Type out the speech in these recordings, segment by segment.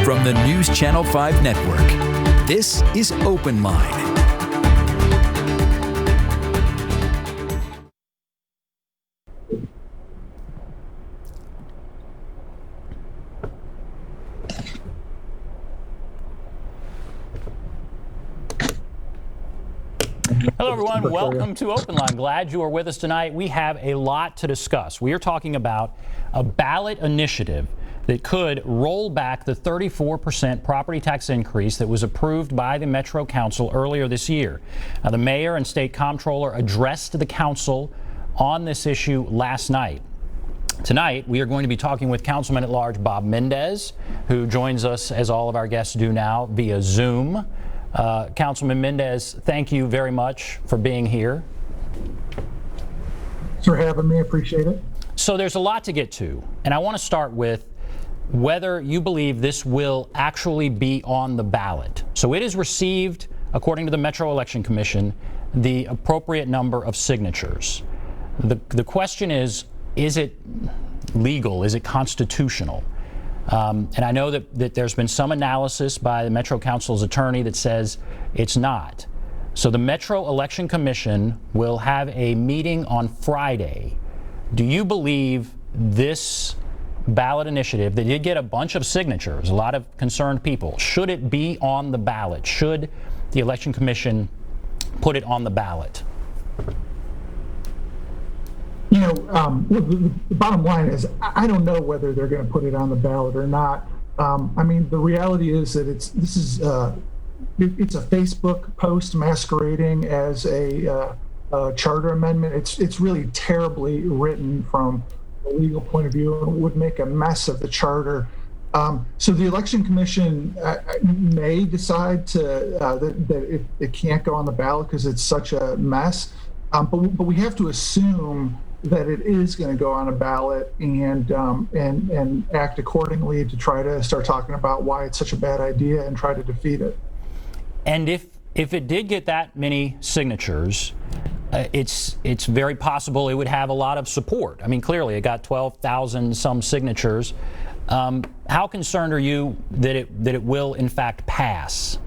From the News Channel 5 network, this is Open Line. Hello, everyone. Welcome to Open Line. Glad you are with us tonight. We have a lot to discuss. We are talking about a ballot initiative that could roll back the 34% property tax increase that was approved by the Metro Council earlier this year. Now, the mayor and state comptroller addressed the council on this issue last night. Tonight, we are going to be talking with Councilman at Large Bob Mendes, who joins us, as all of our guests do now, via Zoom. Councilman Mendes, thank you very much for being here. Thanks for having me. I appreciate it. So there's a lot to get to, and I want to start with whether you believe this will actually be on the ballot. So it has received, according to the Metro Election Commission, the appropriate number of signatures. The question is it legal? Is it constitutional? And I know that there's been some analysis by the Metro Council's attorney that says it's not. So the Metro Election Commission will have a meeting on Friday. Do you believe this ballot initiative, they did get a bunch of signatures, a lot of concerned people, should it be on the ballot? Should the Election Commission put it on the ballot? You know, the bottom line is I don't know whether they're going to put it on the ballot or not. I mean, the reality is that it's a Facebook post masquerading as a charter amendment. It's really terribly written from a legal point of view and would make a mess of the charter. So the Election Commission may decide that it can't go on the ballot because it's such a mess. But we have to assume that it is going to go on a ballot and act accordingly to try to start talking about why it's such a bad idea and try to defeat it. And if it did get that many signatures, it's very possible it would have a lot of support. I mean, clearly it got 12,000 some signatures. How concerned are you that it will in fact pass?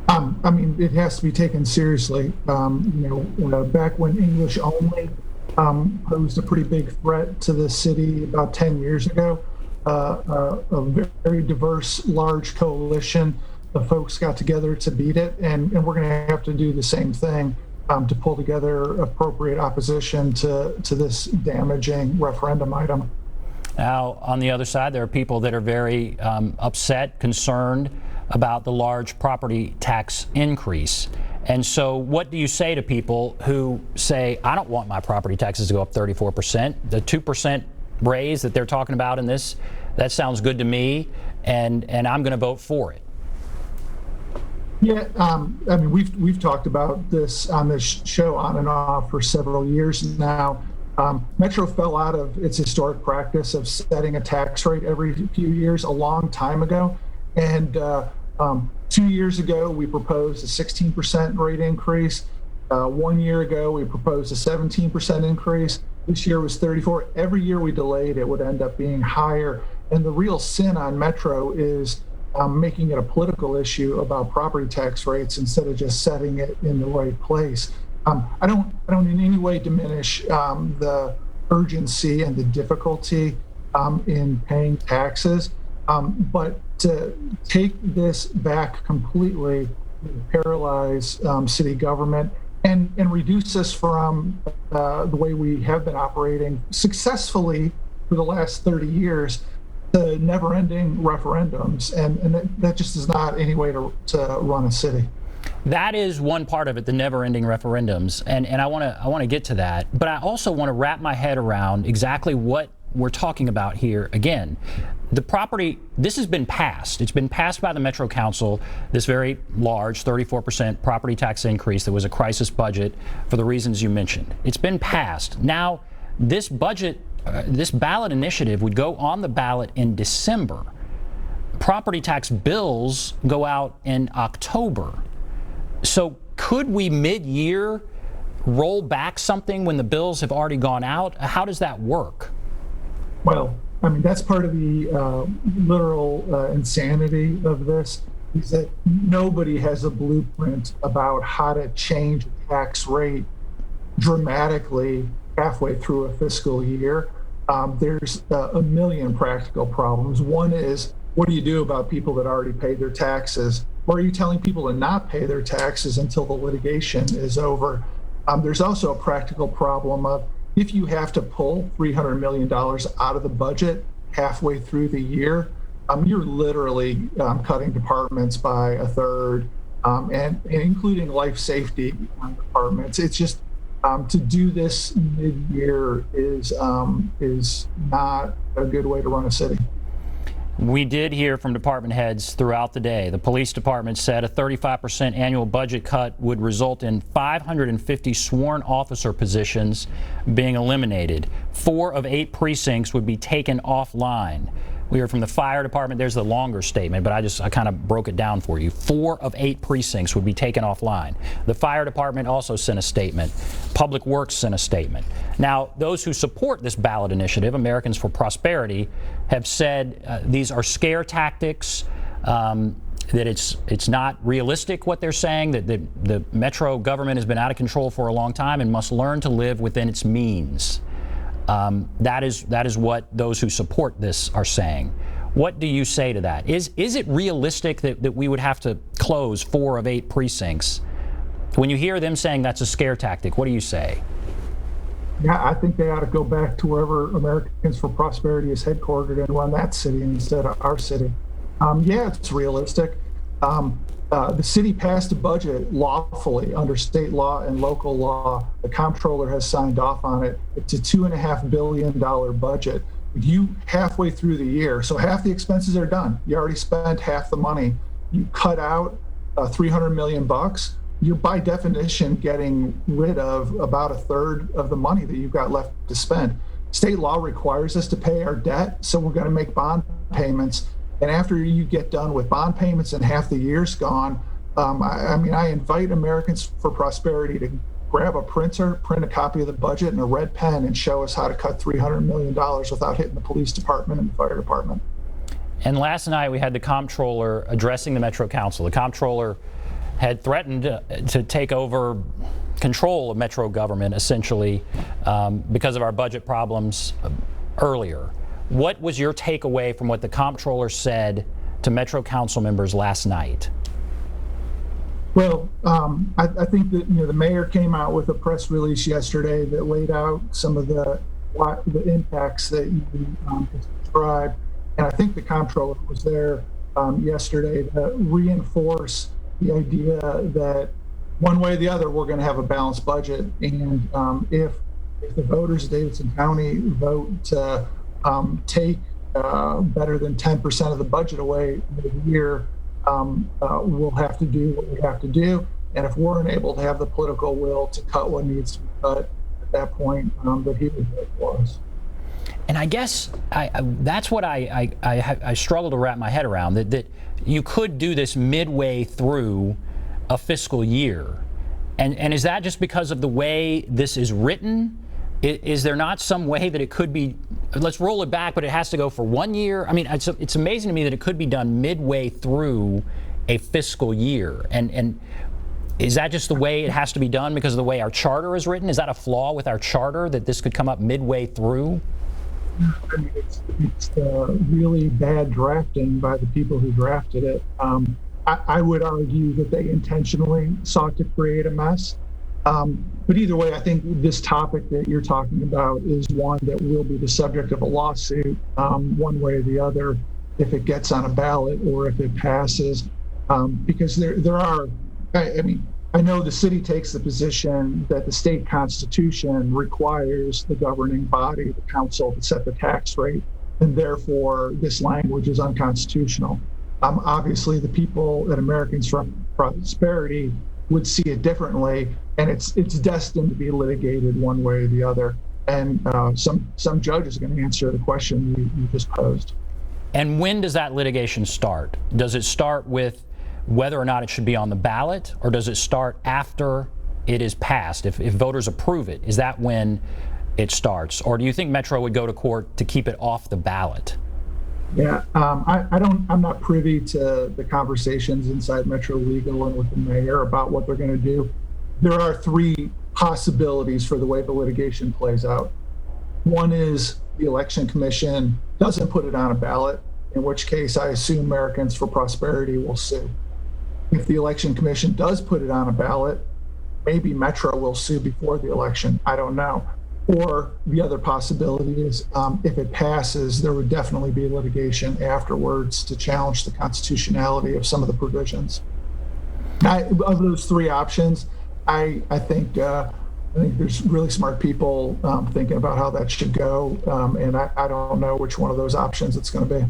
I mean, it has to be taken seriously. Back when English only posed a pretty big threat to the city about 10 years ago, a very diverse, large coalition of folks got together to beat it, and we're going to have to do the same thing to pull together appropriate opposition to this damaging referendum item. Now, on the other side, there are people that are very upset, concerned about the large property tax increase. And so what do you say to people who say, I don't want my property taxes to go up 34%? The 2% raise that they're talking about in this, that sounds good to me, and I'm going to vote for it. Yeah, I mean, we've talked about this on this show on and off for several years now. Metro fell out of its historic practice of setting a tax rate every few years a long time ago. And 2 years ago, we proposed a 16% rate increase. 1 year ago, we proposed a 17% increase. This year was 34. Every year we delayed, it would end up being higher. And the real sin on Metro is making it a political issue about property tax rates instead of just setting it in the right place. I don't in any way diminish the urgency and the difficulty in paying taxes, but to take this back completely, paralyze city government, and reduce us from the way we have been operating successfully for the last 30 years to never-ending referendums, and that just is not any way to run a city. That is one part of it, the never-ending referendums, and I want to get to that. But I also want to wrap my head around exactly what we're talking about here. Again, the property, this has been passed. It's been passed by the Metro Council, this very large 34% property tax increase that was a crisis budget for the reasons you mentioned. It's been passed. Now, this budget, this ballot initiative would go on the ballot in December. Property tax bills go out in October. So could we mid-year roll back something when the bills have already gone out? How does that work? Well, I mean, that's part of the literal insanity of this, is that nobody has a blueprint about how to change a tax rate dramatically halfway through a fiscal year. There's a million practical problems. One is, what do you do about people that already paid their taxes? Or are you telling people to not pay their taxes until the litigation is over? There's also a practical problem of, if you have to pull $300 million out of the budget halfway through the year, you're literally cutting departments by a third, and including life safety departments. It's just, to do this mid-year is not a good way to run a city. We did hear from department heads throughout the day. The police department said a 35% annual budget cut would result in 550 sworn officer positions being eliminated. 4 of 8 precincts would be taken offline. We heard from the fire department. There's the longer statement, but I kind of broke it down for you. 4 of 8 precincts would be taken offline. The fire department also sent a statement. Public Works sent a statement. Now, those who support this ballot initiative, Americans for Prosperity, have said these are scare tactics, that it's not realistic what they're saying, that the metro government has been out of control for a long time and must learn to live within its means. That is what those who support this are saying. What do you say to that? Is it realistic that we would have to close 4 of 8 precincts? When you hear them saying that's a scare tactic, what do you say? Yeah, I think they ought to go back to wherever Americans for Prosperity is headquartered and run that city instead of our city. Yeah, it's realistic. The city passed a budget lawfully under state law and local law. The Comptroller has signed off on it. It's a $2.5 billion budget. You halfway through the year, so half the expenses are done. You already spent half the money. You cut out $300 million bucks. You're by definition getting rid of about a third of the money that you've got left to spend. State law requires us to pay our debt, so we're going to make bond payments. And after you get done with bond payments and half the year's gone, I invite Americans for Prosperity to grab a printer, print a copy of the budget and a red pen, and show us how to cut $300 million without hitting the police department and the fire department. And last night we had the Comptroller addressing the Metro Council. The Comptroller had threatened to take over control of Metro government, essentially, because of our budget problems earlier. What was your takeaway from what the Comptroller said to Metro Council members last night? Well, I think that the mayor came out with a press release yesterday that laid out some of the impacts that you described, and I think the Comptroller was there yesterday to reinforce the idea that one way or the other we're going to have a balanced budget, and if the voters of Davidson County vote to take better than 10% of the budget away mid-year, we'll have to do what we have to do. And if we're unable to have the political will to cut what needs to be cut at that point, that he would vote for us. And I guess that's what I struggle to wrap my head around, that you could do this midway through a fiscal year. And is that just because of the way this is written? Is there not some way that it could be, let's roll it back, but it has to go for 1 year? I mean, it's amazing to me that it could be done midway through a fiscal year. And is that just the way it has to be done because of the way our charter is written? Is that a flaw with our charter, that this could come up midway through? I mean, it's really bad drafting by the people who drafted it. I would argue that they intentionally sought to create a mess. But either way, I think this topic that you're talking about is one that will be the subject of a lawsuit, one way or the other, if it gets on a ballot or if it passes. Because there are, I know the city takes the position that the state constitution requires the governing body, the council, to set the tax rate, and therefore this language is unconstitutional. Obviously, the people at Americans for Prosperity would see it differently, and it's destined to be litigated one way or the other. And some judge is going to answer the question you just posed. And when does that litigation start? Does it start with whether or not it should be on the ballot, or does it start after it is passed? If voters approve it, is that when it starts? Or do you think Metro would go to court to keep it off the ballot? Yeah, I'm not privy to the conversations inside Metro Legal and with the mayor about what they're going to do. There are three possibilities for the way the litigation plays out. One is the Election Commission doesn't put it on a ballot, in which case I assume Americans for Prosperity will sue. If the Election Commission does put it on a ballot, maybe Metro will sue before the election. I don't know. Or the other possibility is if it passes, there would definitely be litigation afterwards to challenge the constitutionality of some of the provisions. Of those three options, I think there's really smart people thinking about how that should go, and I don't know which one of those options it's going to be.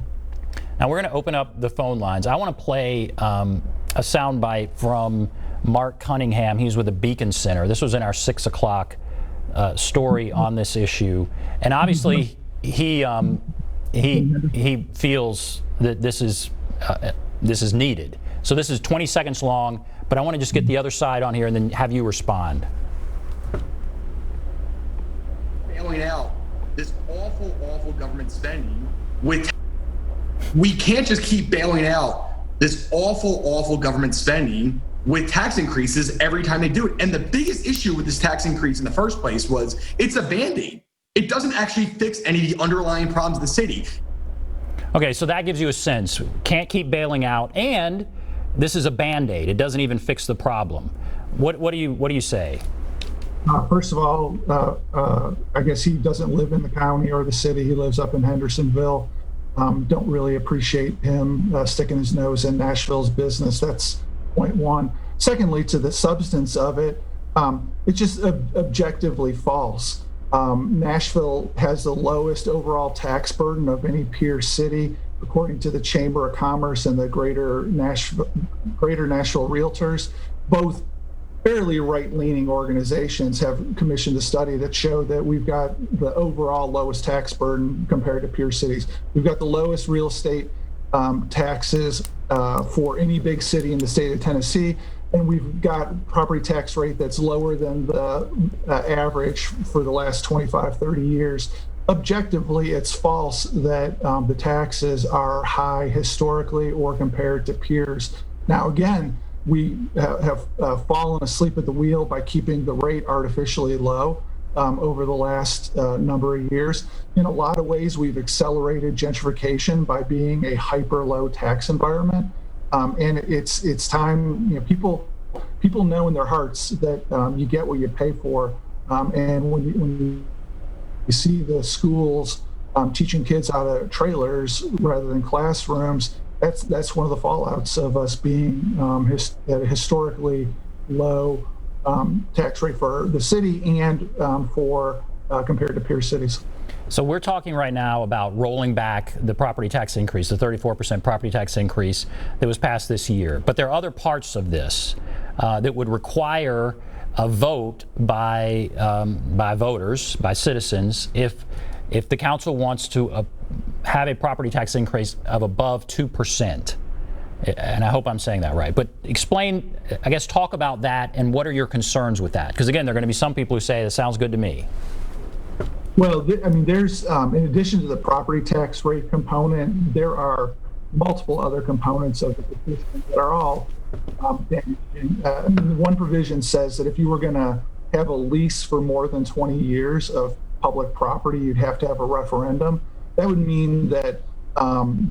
Now we're going to open up the phone lines. I want to play a soundbite from Mark Cunningham. He's with the Beacon Center. This was in our 6 o'clock story on this issue, and obviously he feels that this is needed. So this is 20 seconds long, but I want to just get the other side on here and then have you respond. Bailing out this awful government spending we can't just keep bailing out this awful government spending with tax increases every time they do it. And the biggest issue with this tax increase in the first place was it's a Band-Aid. It doesn't actually fix any of the underlying problems of the city. Okay, so that gives you a sense. Can't keep bailing out, and this is a Band-Aid. It doesn't even fix the problem. What do you say? First of all, I guess he doesn't live in the county or the city. He lives up in Hendersonville. Don't really appreciate him sticking his nose in Nashville's business. That's point one. Secondly, to the substance of it, it's just objectively false. Nashville has the lowest overall tax burden of any peer city, according to the Chamber of Commerce and the Greater Nashville Realtors. Both fairly right-leaning organizations have commissioned a study that showed that we've got the overall lowest tax burden compared to peer cities. We've got the lowest real estate taxes for any big city in the state of Tennessee, and we've got property tax rate that's lower than the average for the last 25, 30 years. Objectively, it's false that the taxes are high historically or compared to peers. Now, again, we have fallen asleep at the wheel by keeping the rate artificially low over the last number of years. In a lot of ways, we've accelerated gentrification by being a hyper low tax environment. And it's time, people know in their hearts that you get what you pay for. And when you see the schools teaching kids out of trailers rather than classrooms, that's one of the fallouts of us being at a historically low tax rate for the city and for compared to peer cities. So we're talking right now about rolling back the property tax increase, the 34% property tax increase that was passed this year. But there are other parts of this that would require a vote by voters, by citizens, if the council wants to have a property tax increase of above 2%. And I hope I'm saying that right. But explain, I guess, talk about that and what are your concerns with that? Because again, there are going to be some people who say, that sounds good to me. Well, there's, in addition to the property tax rate component, there are multiple other components of the petition that are all damaging. One provision says that if you were going to have a lease for more than 20 years of public property, you'd have to have a referendum. That would mean that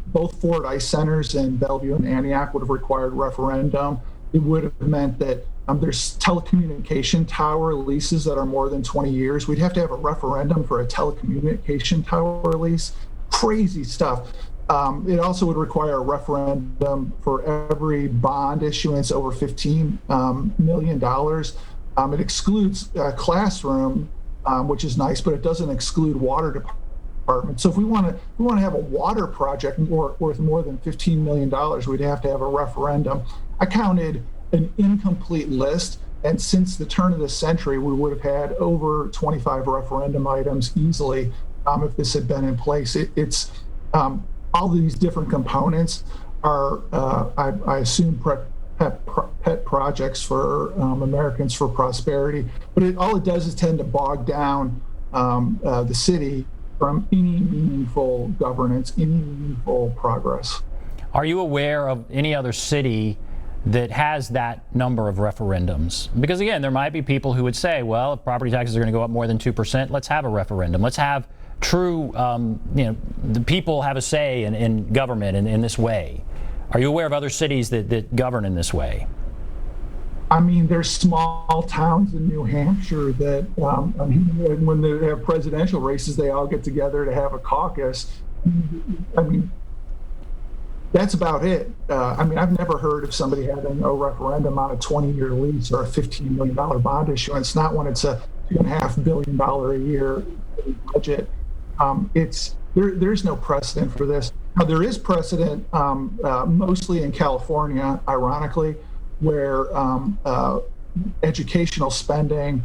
both Ford Ice Centers in Bellevue and Antioch would have required referendum. It would have meant that there's telecommunication tower leases that are more than 20 years. We'd have to have a referendum for a telecommunication tower lease. Crazy stuff. It also would require a referendum for every bond issuance over $15 million. It excludes classroom, which is nice, but it doesn't exclude water department. So if we want to have a water project worth more than $15 million, we'd have to have a referendum. I counted an incomplete list, and since the turn of the century, we would have had over 25 referendum items easily if this had been in place. It's all these different components are, I assume, pet projects for Americans for Prosperity, but all it does is tend to bog down the city from any meaningful governance, any meaningful progress. Are you aware of any other city that has that number of referendums? Because again, there might be people who would say, well, if property taxes are going to go up more than 2%, let's have a referendum. Let's have true, the people have a say in government in this way. Are you aware of other cities that govern in this way? I mean, there's small towns in New Hampshire that, when they have presidential races, they all get together to have a caucus. I mean, that's about it. I've never heard of somebody having a referendum on a 20-year lease or a $15 million bond issuance, not when it's a $2.5 billion a year budget. There's no precedent for this. Now, there is precedent mostly in California, ironically, where educational spending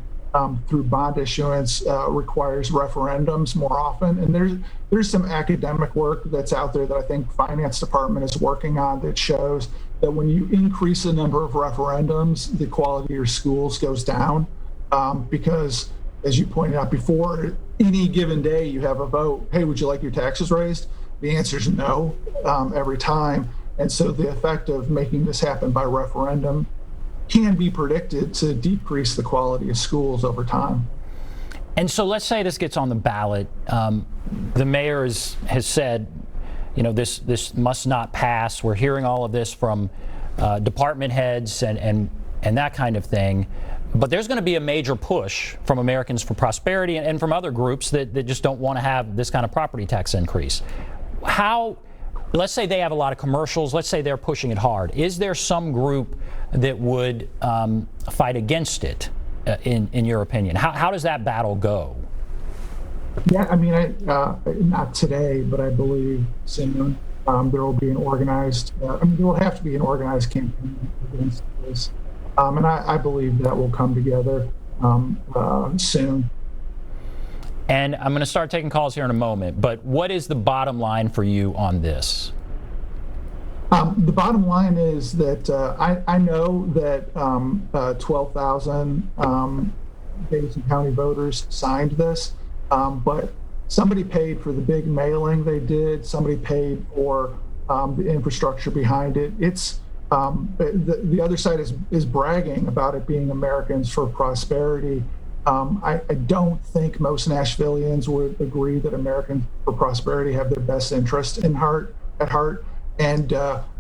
through bond issuance requires referendums more often. And there's some academic work that's out there that I think Finance Department is working on that shows that when you increase the number of referendums, the quality of your schools goes down because, as you pointed out before, any given day you have a vote, hey, would you like your taxes raised? The answer is no every time. And so the effect of making this happen by referendum can be predicted to decrease the quality of schools over time. And so let's say this gets on the ballot. The mayor has said, this must not pass. We're hearing all of this from department heads and that kind of thing. But there's going to be a major push from Americans for Prosperity and from other groups that just don't want to have this kind of property tax increase. Let's say they have a lot of commercials. Let's say they're pushing it hard. Is there some group that would fight against it, in your opinion? How does that battle go? Yeah, I mean, not today, but I believe soon there will be an organized. There will have to be an organized campaign against this, and I believe that will come together soon. And I'm going to start taking calls here in a moment, but what is the bottom line for you on this? The bottom line is that I know that 12,000 Davidson County voters signed this, but somebody paid for the big mailing they did. Somebody paid for the infrastructure behind it. It's the other side is bragging about it being Americans for Prosperity. I don't think most Nashvillians would agree that Americans for Prosperity have their best interest at heart, and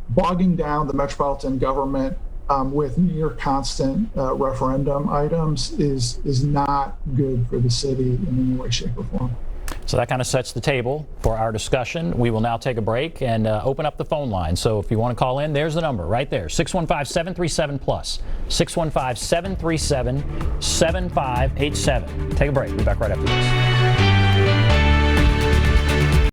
bogging down the metropolitan government with near constant referendum items is not good for the city in any way, shape, or form. So that kind of sets the table for our discussion. We will now take a break and open up the phone line. So if you want to call in, there's the number right there, 615-737-PLUS, 615-737-7587. Take a break. We'll be back right after this.